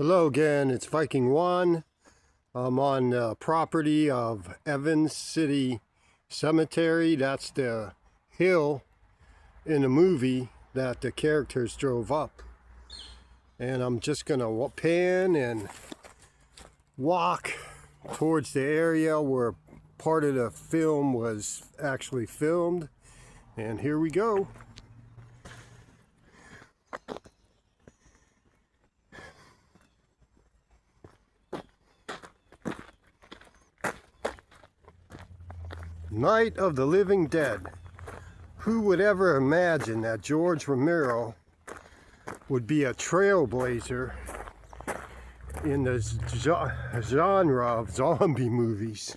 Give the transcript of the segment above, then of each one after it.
Hello again, it's Viking One. I'm on the property of Evans City Cemetery. That's the hill in the movie that the characters drove up. And I'm just gonna pan and walk towards the area where part of the film was actually filmed. And here we go. Night of the Living Dead. Who would ever imagine that George Romero would be a trailblazer in the genre of zombie movies?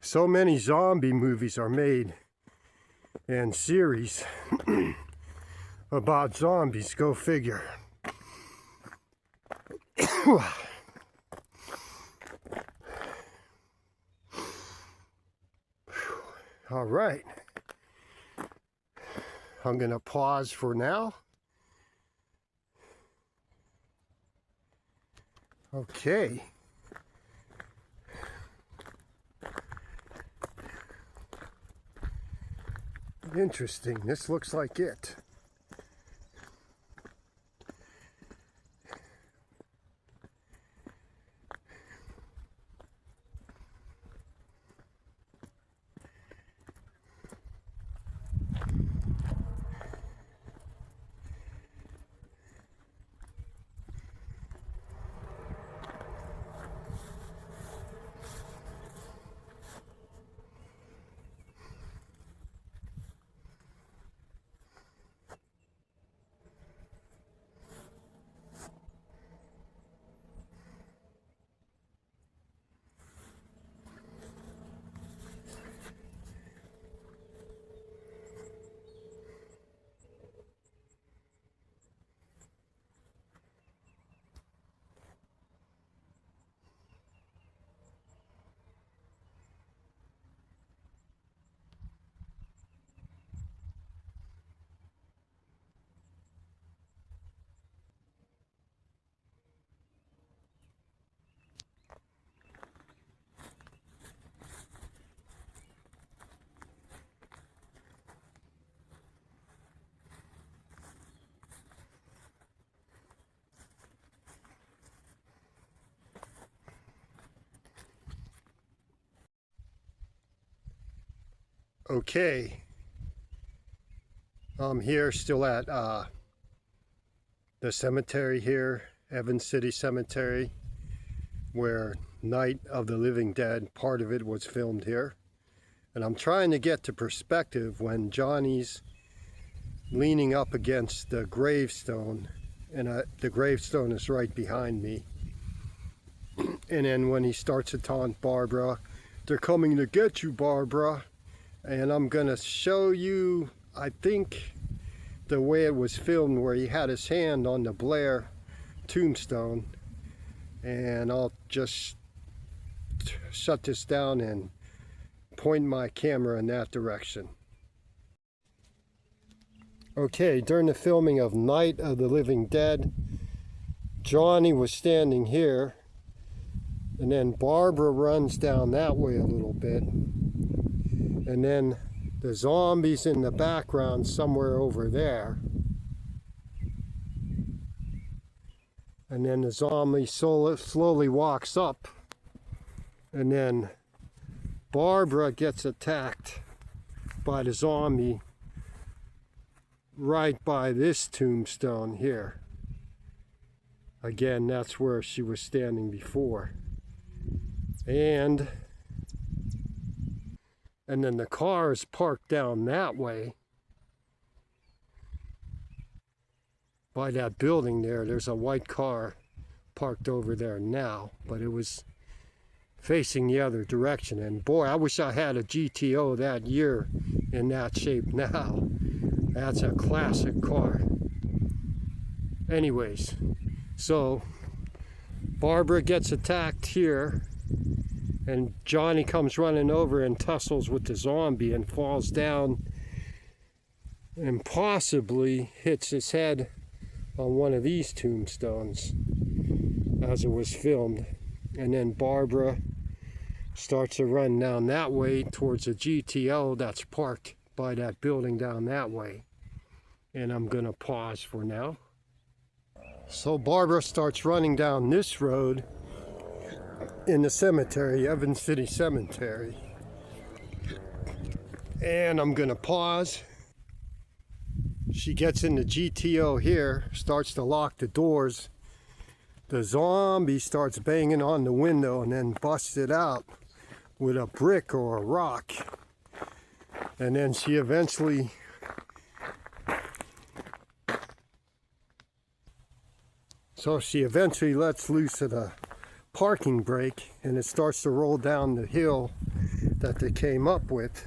So many zombie movies are made and series about zombies, go figure. All right, I'm gonna pause for now. Okay. Interesting, this looks like it. Okay, I'm here still at the cemetery here, Evans City Cemetery, where Night of the Living Dead, part of it was filmed here. And I'm trying to get to perspective when Johnny's leaning up against the gravestone, and the gravestone is right behind me. And then when he starts to taunt Barbara, "They're coming to get you, Barbara." And I'm gonna show you, I think, the way it was filmed, where he had his hand on the Blair tombstone. And I'll just shut this down and point my camera in that direction. Okay, during the filming of Night of the Living Dead, Johnny was standing here, and then Barbara runs down that way a little bit. And then the zombies in the background somewhere over there. And then the zombie slowly walks up. And then Barbara gets attacked by the zombie right by this tombstone here. Again, that's where she was standing before. And then the car is parked down that way by that building there. There's a white car parked over there now, but it was facing the other direction. And boy, I wish I had a GTO that year in that shape now. That's a classic car. Anyways, so Barbara gets attacked here, and Johnny comes running over and tussles with the zombie and falls down and possibly hits his head on one of these tombstones. as it was filmed. And then Barbara starts to run down that way towards the GTO that's parked by that building down that way. And I'm going to pause for now. So Barbara starts running down this road in the cemetery, Evans City Cemetery. And I'm going to pause. She gets in the GTO here, starts to lock the doors. The zombie starts banging on the window and then busts it out with a brick or a rock. And then she eventually lets loose of the parking brake, and it starts to roll down the hill that they came up with.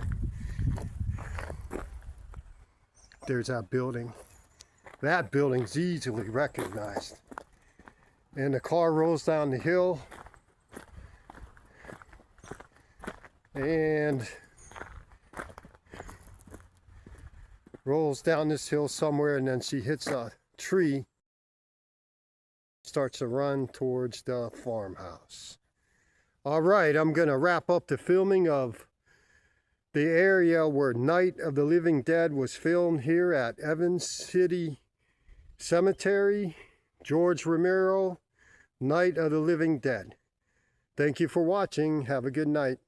There's that building. That building's easily recognized. And the car rolls down the hill and rolls down this hill somewhere, and then she hits a tree, starts to run towards the farmhouse. All right, I'm going to wrap up the filming of the area where Night of the Living Dead was filmed here at Evans City Cemetery. George Romero, Night of the Living Dead. Thank you for watching. Have a good night.